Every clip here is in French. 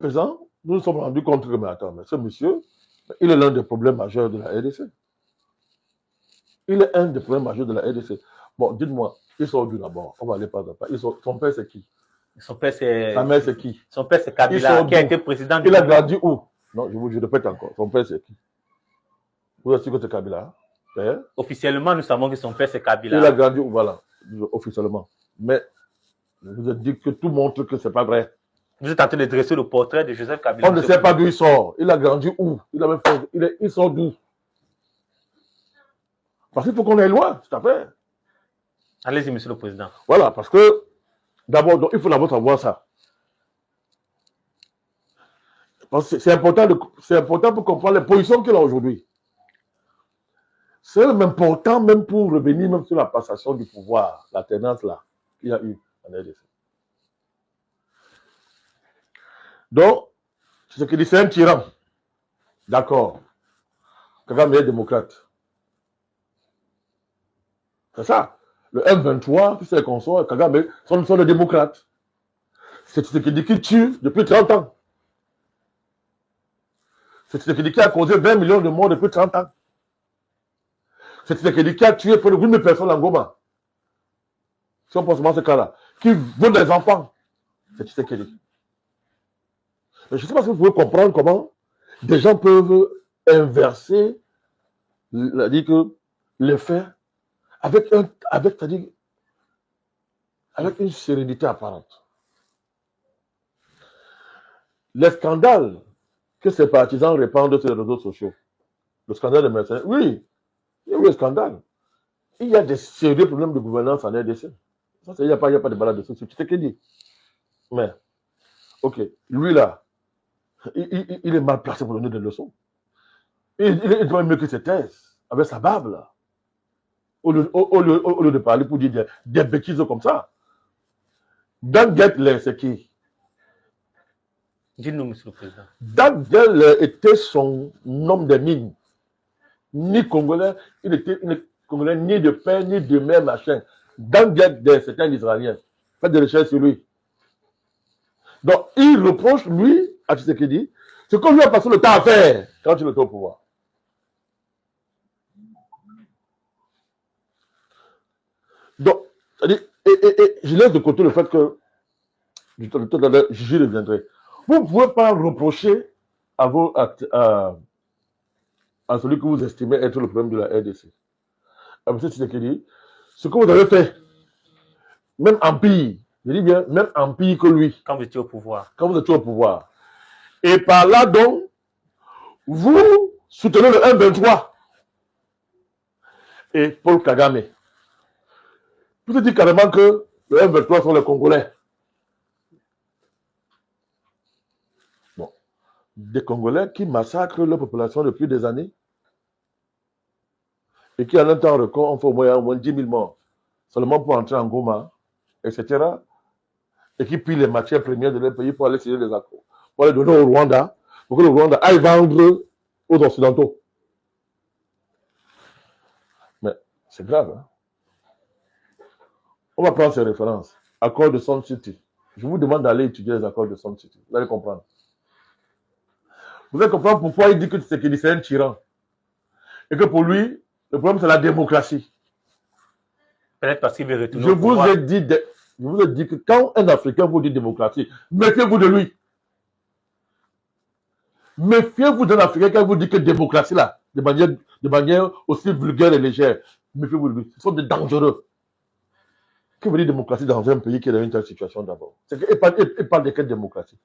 présent, nous nous sommes rendus compte que, mais attends, mais ce monsieur, il est l'un des problèmes majeurs de la RDC. Il est un des problèmes majeurs de la RDC. Bon, dites-moi, il sort d'où d'abord? On va aller pas à pas. Son père, c'est qui? Son père, c'est... Sa mère, c'est qui? Son père, c'est Kabila, qui a été président du Il a grandi où? Non, je répète encore. Son père, c'est qui? Vous êtes sûr que c'est Kabila? Hein? Officiellement, nous savons que son père, c'est Kabila. Il a grandi où? Voilà, officiellement. Mais vous êtes dit que tout montre que c'est pas vrai. Vous êtes en train de dresser le portrait de Joseph Kabila. On ne sait pas d'où il sort. Il a grandi où? Il sort d'où? Parce qu'il faut qu'on aille loin, c'est à fait. Allez-y, monsieur le président. Voilà, parce que d'abord, il faut d'abord savoir ça. C'est important pour comprendre les positions qu'il a aujourd'hui. C'est même important, même pour revenir même sur la passation du pouvoir, la tenance là, qu'il y a eu en RDC. Donc, ce qu'il dit, c'est un tyran. D'accord. Kagame est démocrate. C'est ça. Le M23, tous ces consorts, Kagame sont des démocrates. C'est ce qu'il dit qui tue depuis 30 ans. C'est ce qu'il dit qui a causé 20 millions de morts depuis 30 ans. C'est ce qu'il dit qui a tué près de 8 000 personnes en Goma. Si on pense à ce cas-là. Qui veut des enfants. C'est ce qu'il dit. Mais je ne sais pas si vous pouvez comprendre comment des gens peuvent inverser les faits avec une sérénité apparente. Les scandales que ces partisans répandent sur les réseaux sociaux, le scandale des mercenaires, oui, il y a eu un scandale. Il y a des sérieux problèmes de gouvernance en RDC. Ça, il n'y a pas de balade dessus, c'est ce qu'il dit. Mais, ok, lui là, il est mal placé pour donner des leçons. Il doit mieux que ses thèses, avec sa barbe là. Au lieu de parler pour dire des bêtises comme ça. Dan Getler, c'est qui? Dis-nous, monsieur le président. Dan Getler était son homme des mines. Ni Congolais, il était Congolais ni de père, ni de mère, machin. Dan Getler, c'était un Israélien. Faites des recherches sur lui. Donc, il reproche, lui, à Tshisekedi, ce qu'on lui a passé le temps à faire quand il était au pouvoir. Donc, je laisse de côté le fait que j'y reviendrai. Vous ne pouvez pas reprocher à celui que vous estimez être le problème de la RDC. À M. Tshisekedi, ce que vous avez fait, même en pire, je dis bien, même en pire que lui. Quand vous étiez au pouvoir. Quand vous étiez au pouvoir. Et par là, donc, vous soutenez le M23 et Paul Kagame. Vous dites carrément que le M23 sont les Congolais. Bon. Des Congolais qui massacrent leur population depuis des années et qui, en un temps record, ont fait au moins 10 000 morts seulement pour entrer en Goma, etc. Et qui pillent les matières premières de leur pays pour aller signer des accords, pour aller donner au Rwanda, pour que le Rwanda aille vendre aux Occidentaux. Mais c'est grave, hein? On va prendre ces références. Accord de Sun City. Je vous demande d'aller étudier les accords de Sun City. Vous allez comprendre. Vous allez comprendre pourquoi il dit que c'est un tyran. Et que pour lui, le problème c'est la démocratie. Peut-être parce qu'il veut retourner au pouvoir. Je vous ai dit que quand un Africain vous dit démocratie, méfiez-vous de lui. Méfiez-vous d'un Africain qui vous dit que démocratie là, de manière aussi vulgaire et légère. Méfiez-vous de lui. Ce sont des dangereux. Que veut dire démocratie dans un pays qui est dans une telle situation d'abord? Il parle de quelle démocratie?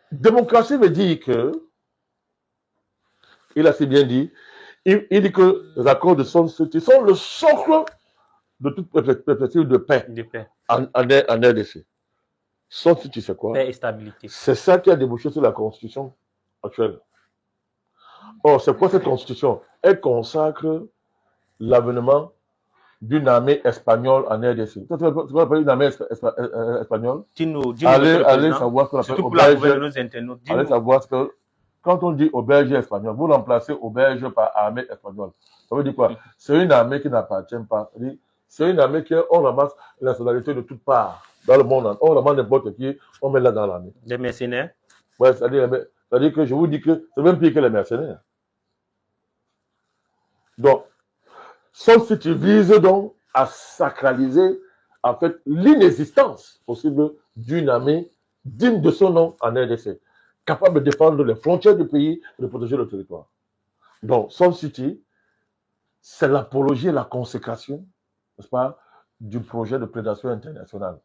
Démocratie veut dire que, il a si bien dit, il dit que les accords de Sun City sont le socle de toute perspective de paix, en RDC. Sun City, c'est quoi? Paix et stabilité. C'est ça qui a débouché sur la constitution actuelle. Or, c'est quoi cette constitution? Elle consacre l'avènement d'une armée espagnole en RDC. Tu vas appeler une armée espagnole? Allez savoir ce qu'on appelle auberge. Allez savoir ce que, quand on dit auberge espagnole, vous remplacez auberge par armée espagnole. Ça veut dire quoi? C'est une armée qui n'appartient pas. C'est une armée on ramasse la nationalité de toutes parts dans le monde. On ramasse n'importe qui, on met là dans l'armée. Des mercenaires. Ouais, c'est-à-dire que je vous dis que c'est même pire que les mercenaires. Donc, Sun City vise donc à sacraliser en fait l'inexistence possible d'une armée digne de son nom en RDC, capable de défendre les frontières du pays et de protéger le territoire. Donc, Sun City, c'est l'apologie et la consécration, n'est-ce pas, du projet de prédation internationale,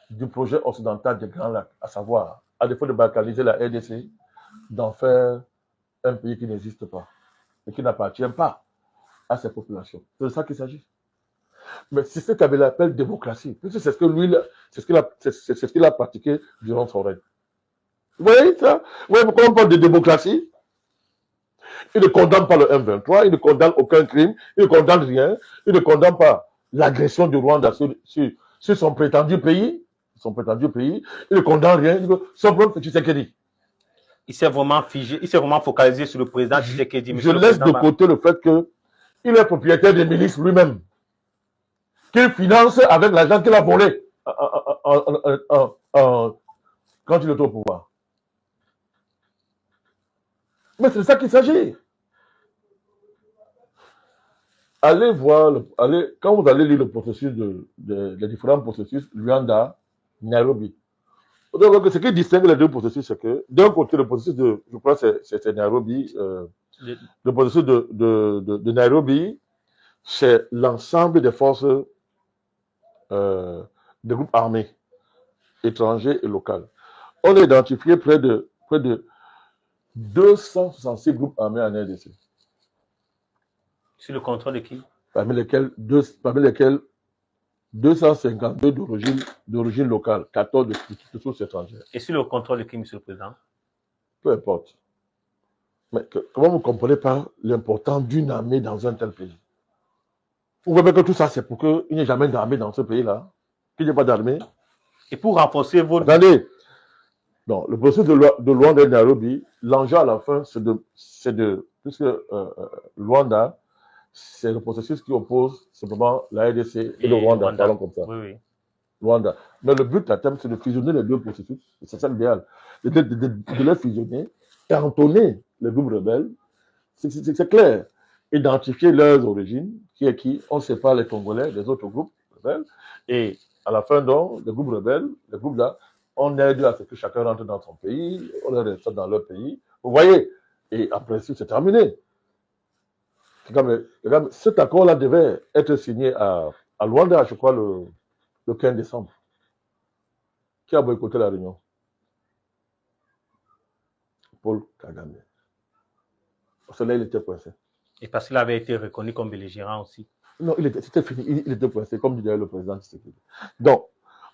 du projet occidental des Grands Lacs, à savoir, à défaut de balkaniser la RDC, d'en faire un pays qui n'existe pas et qui n'appartient pas à ses populations. C'est de ça qu'il s'agit. Mais c'est ce qu'Abel appelle démocratie. C'est ce que lui, c'est ce qu'il a pratiqué durant son règne. Vous voyez ça? Vous voyez pourquoi on parle de démocratie? Il ne condamne pas le M23, il ne condamne aucun crime, il ne condamne rien, il ne condamne pas l'agression du Rwanda sur son prétendu pays. Il ne condamne rien. Son problème, c'est Tshisekedi. Il s'est vraiment figé, il s'est vraiment focalisé sur le président Tshisekedi. Je laisse de côté le fait qu'il est propriétaire des milices lui-même, qu'il finance avec l'argent qu'il a volé quand il est au pouvoir. Mais c'est de ça qu'il s'agit. Allez voir, quand vous allez lire le processus les différents processus, Luanda, Nairobi. Donc, ce qui distingue les deux processus, c'est que d'un côté, le processus je crois que c'est Nairobi, le processus de Nairobi, c'est l'ensemble des forces des groupes armés, étrangers et locaux. On a identifié près de 266 groupes armés en RDC. Sur le contrôle de qui? Parmi lesquels 252 d'origine locale, 14 de sources étrangères. Et sur le contrôle de qui, Monsieur le Président? Peu importe. Mais comment vous ne comprenez pas l'importance d'une armée dans un tel pays? Vous voyez que tout ça, c'est pour qu'il n'y ait jamais d'armée dans ce pays-là, qu'il n'y ait pas d'armée. Et pour renforcer votre... Attendez. Non, le processus de Luanda et Nairobi, l'enjeu à la fin, puisque Luanda, c'est le processus qui oppose simplement la RDC et le Rwanda, parlons comme ça. Oui. Luanda. Mais le but à terme, c'est de fusionner les deux processus. C'est ça l'idéal. De les fusionner, cantonner les groupes rebelles. C'est clair. Identifier leurs origines, qui est qui, on sépare les Congolais des autres groupes rebelles. Et à la fin, donc, les groupes rebelles, les groupes là, on aide à ce que chacun rentre dans son pays, on les reste dans leur pays. Vous voyez? Et après, c'est terminé. Cet accord-là devait être signé à Luanda, je crois, le 15 décembre. Qui a boycotté la réunion? Paul Kagame. Parce que là, il était coincé. Et parce qu'il avait été reconnu comme belligérant aussi. Non, c'était fini. Il était coincé, comme disait le président Tshisekedi. Donc,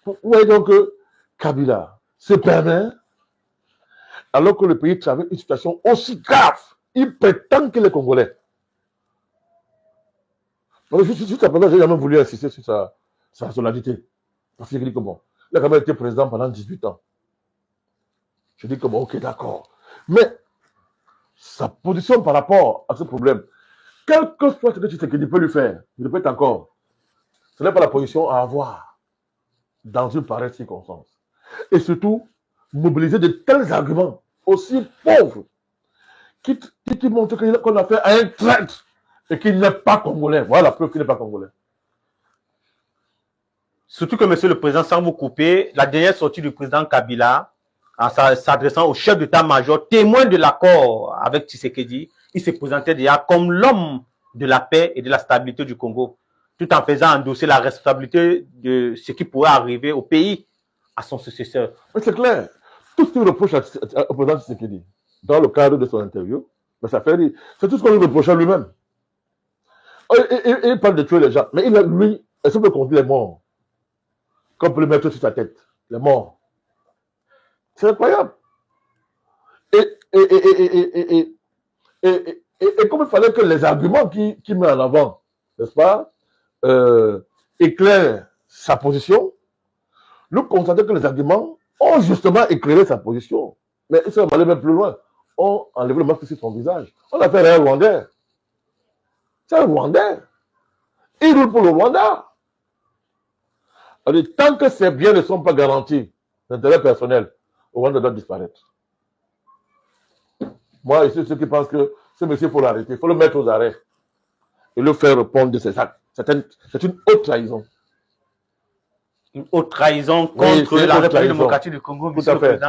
vous voyez donc que Kabila se permet, alors que le pays traverse une situation aussi grave, il prétend que les Congolais. Jusqu'à présent, j'ai jamais voulu insister sur sa nationalité. Parce qu'il dit que bon, il a quand même été président pendant 18 ans. Je dis que bon, ok, d'accord. Mais sa position par rapport à ce problème, quel que soit ce que Tshisekedi peut lui faire, il peut être encore. Ce n'est pas la position à avoir dans une pareille circonstance. Et surtout, mobiliser de tels arguments aussi pauvres qui montrent qu'on a fait à un traître et qu'il n'est pas congolais. Voilà la preuve qu'il n'est pas congolais. Surtout que, Monsieur le Président, sans vous couper, la dernière sortie du président Kabila, en s'adressant au chef d'état-major, témoin de l'accord avec Tshisekedi, il se présentait déjà comme l'homme de la paix et de la stabilité du Congo, tout en faisant endosser la responsabilité de ce qui pourrait arriver au pays à son successeur. Mais c'est clair. Tout ce qu'il reproche au président Tshisekedi, dans le cadre de son interview, mais ça fait rire. C'est tout ce qu'on lui reproche à lui-même. Il parle de tuer les gens, mais lui, est-ce qu'on peut compter les morts qu'on peut le mettre sur sa tête? Les morts. C'est incroyable. Et comme il fallait que les arguments qu'il met en avant, n'est-ce pas, éclairent sa position, nous constatons que les arguments ont justement éclairé sa position. Mais ils sont allés même plus loin. On a enlevé le masque sur son visage. On a fait un Rwandais. C'est un Rwandais. Il roule pour le Rwanda. Alors, tant que ces biens ne sont pas garantis, l'intérêt personnel, Rwanda doit disparaître. Moi, ici, ceux qui pensent que ce monsieur, il faut l'arrêter, il faut le mettre aux arrêts et le faire répondre de ses actes. C'est une haute trahison. Une haute trahison Oui, contre c'est une la haute République trahison. démocratique du Congo, Tout monsieur à le fait. Président.